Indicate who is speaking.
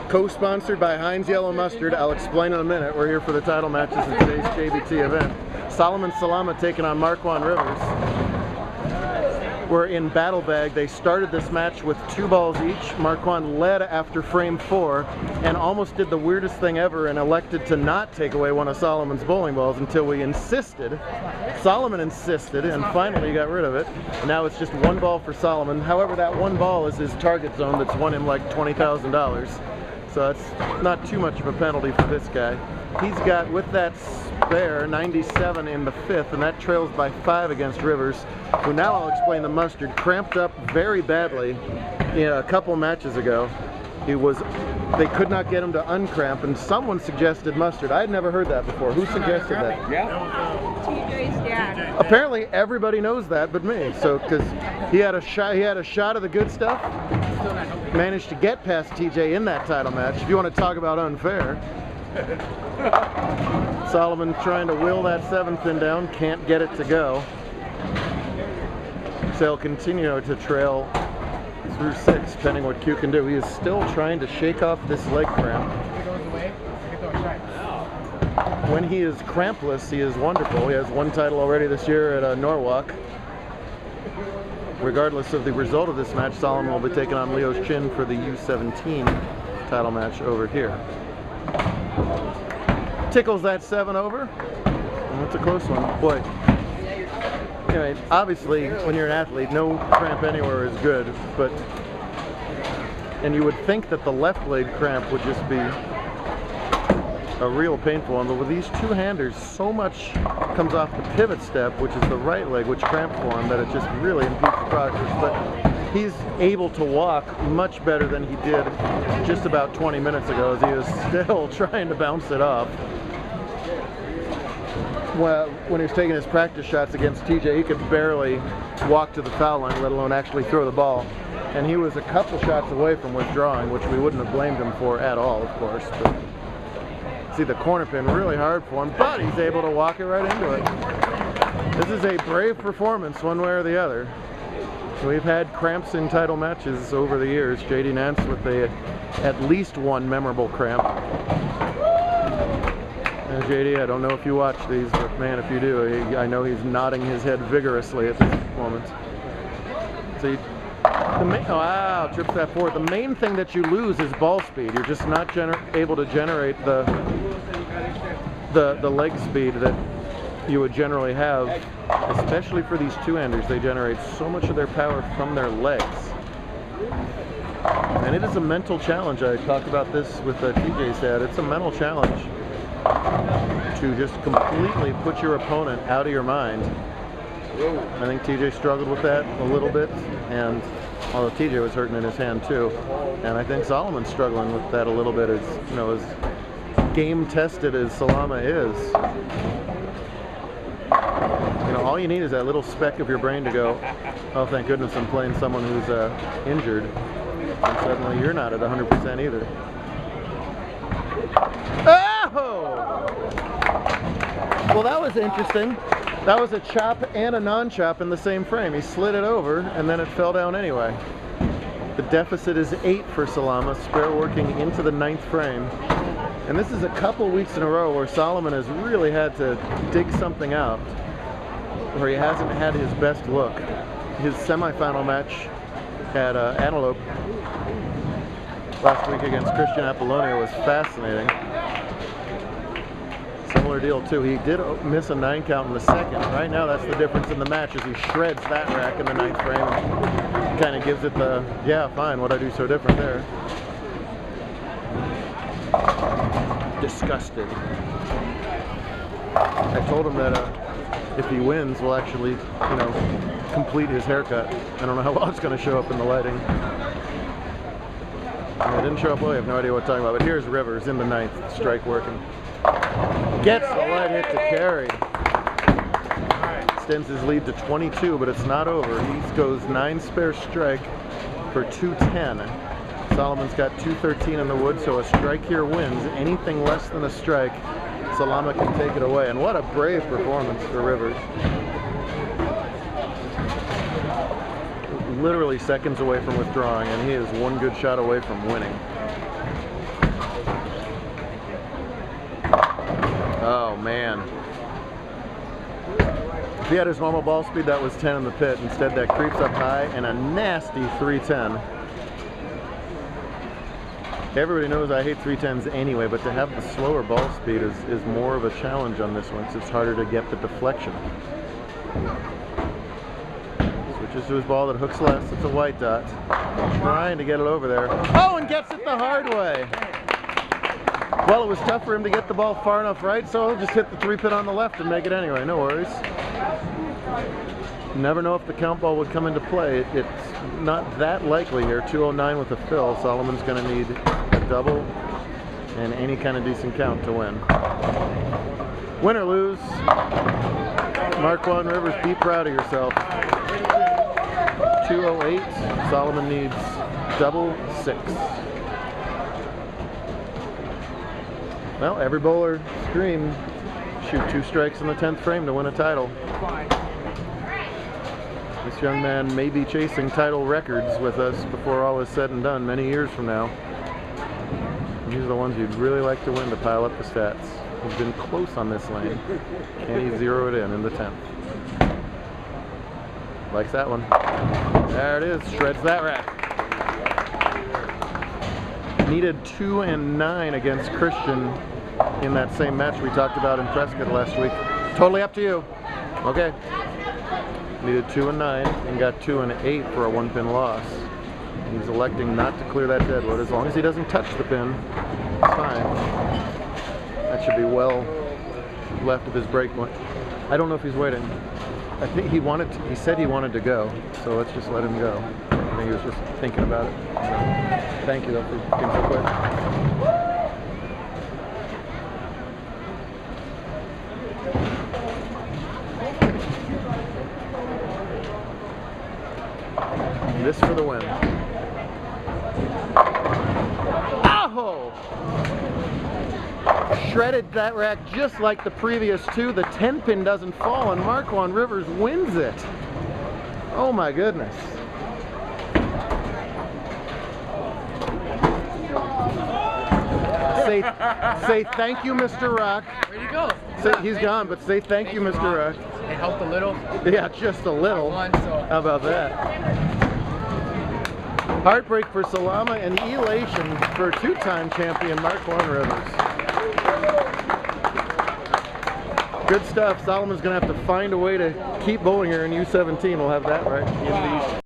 Speaker 1: Co-sponsored by Heinz Yellow Mustard. I'll explain in a minute. We're here for the title matches in today's JBT event. Solomon Salama taking on Marquand Rivers. We're in battle bag. They started this match with 2 balls each. Marquand led after frame 4 and almost did the weirdest thing ever and elected to not take away one of Solomon's bowling balls until we insisted. Solomon insisted and finally got rid of it. And now it's just 1 ball for Solomon. However, that 1 ball is his target zone that's won him like $20,000. So that's not too much of a penalty for this guy. He's got, with that spare, 97 in the 5th, and that trails by 5 against Rivers, who, now I'll explain, the Mustard cramped up very badly a couple matches ago. They could not get him to uncramp, and someone suggested Mustard. I had never heard that before. Who suggested that?
Speaker 2: Yeah.
Speaker 3: TJ's dad.
Speaker 1: Apparently everybody knows that but me. So, because he had a shot of the good stuff, managed to get past TJ in that title match. If you want to talk about unfair. Solomon trying to will that 7th pin down, can't get it to go. So he'll continue to trail through 6, depending what Q can do. He is still trying to shake off this leg cramp. When he is crampless, he is wonderful. He has 1 title already this year at Norwalk. Regardless of the result of this match, Solomon will be taking on Leo's Chin for the U17 title match over here. Tickles that 7 over. And it's a close one. Boy. Anyway, obviously, when you're an athlete, no cramp anywhere is good, and you would think that the left leg cramp would just be a real painful one, but with these 2-handers, so much comes off the pivot step, which is the right leg, which cramped for him, that it just really impedes the progress. But he's able to walk much better than he did just about 20 minutes ago, as he is still trying to bounce it off. Well, when he was taking his practice shots against TJ, he could barely walk to the foul line, let alone actually throw the ball. And he was a couple shots away from withdrawing, which we wouldn't have blamed him for at all, of course. But see the corner pin really hard for him, but he's able to walk it right into it. This is a brave performance one way or the other. We've had cramps in title matches over the years. JD Nance with at least 1 memorable cramp. JD, I don't know if you watch these, but man, if you do, I know he's nodding his head vigorously at this moment. So wow, trips that forward. The main thing that you lose is ball speed. You're just not able to generate the leg speed that you would generally have, especially for these 2-handers. They generate so much of their power from their legs. And it is a mental challenge. I talked about this with TJ's dad. It's a mental challenge to just completely put your opponent out of your mind. I think TJ struggled with that a little bit, and although TJ was hurting in his hand too, and I think Solomon's struggling with that a little bit, as game tested as Salama is. All you need is that little speck of your brain to go, oh, thank goodness I'm playing someone who's injured, and suddenly you're not at 100% either. Oh! Well, that was interesting. That was a chop and a non-chop in the same frame. He slid it over, and then it fell down anyway. The deficit is 8 for Salama, spare working into the 9th frame. And this is a couple weeks in a row where Solomon has really had to dig something out, where he hasn't had his best look. His semifinal match at Antelope last week against Christian Apollonia was fascinating. Similar deal too. He did miss a 9 count in the 2nd. Right now that's the difference in the match, as he shreds that rack in the 9th frame and kind of gives it the, yeah, fine, what'd I do so different there? Disgusted. I told him that if he wins, we'll actually, complete his haircut. I don't know how well it's going to show up in the lighting. It didn't show up well. I have no idea what I'm talking about. But here's Rivers in the 9th, strike working. Gets the light hit to carry. Extends his lead to 22, but it's not over. He goes 9 spare strike for 210. Solomon's got 213 in the wood, so a strike here wins. Anything less than a strike, Salama can take it away. And what a brave performance for Rivers. Literally seconds away from withdrawing, and he is 1 good shot away from winning. If he had his normal ball speed, that was 10 in the pit. Instead, that creeps up high and a nasty 310. Everybody knows I hate 310s anyway, but to have the slower ball speed is more of a challenge on this one, since it's harder to get the deflection. Switches to his ball that hooks less. It's a white dot. Trying to get it over there. Oh, and gets it the hard way. Well, it was tough for him to get the ball far enough right, so he'll just hit the 3-pin on the left and make it anyway. No worries. Never know if the count ball would come into play. It's not that likely here. 209 with a fill. Solomon's going to need a double and any kind of decent count to win. Win or lose, Marquand Rivers, be proud of yourself. 208. Solomon needs double 6. Well, every bowler dream, shoot 2 strikes in the 10th frame to win a title. This young man may be chasing title records with us before all is said and done many years from now. And these are the ones you'd really like to win to pile up the stats. He's been close on this lane. Can he zero it in the 10th? Likes that one. There it is, shreds that rack. Needed 2 and 9 against Christian in that same match we talked about in Prescott last week. Totally up to you. Okay. Needed 2 and 9 and got 2 and 8 for a 1-pin loss. He's electing not to clear that deadwood. As long as he doesn't touch the pin, it's fine. That should be well left of his break point. I don't know if he's waiting. I think he said he wanted to go, so let's just let him go. I think he was just thinking about it. Thank you though for being so quick. This for the win. Oh! Shredded that rack just like the previous 2. The 10-pin doesn't fall and Marquand Rivers wins it. Oh my goodness. Say thank you, Mr. Rock.
Speaker 2: Where'd he go?
Speaker 1: He's gone, but say thank you, Mr. Rock.
Speaker 2: It helped a little.
Speaker 1: Yeah, just a little.
Speaker 2: Won, so.
Speaker 1: How about that? Heartbreak for Salama and elation for 2-time champion Marquand Rivers. Good stuff. Solomon's going to have to find a way to keep bowling here in U17. We'll have that right in these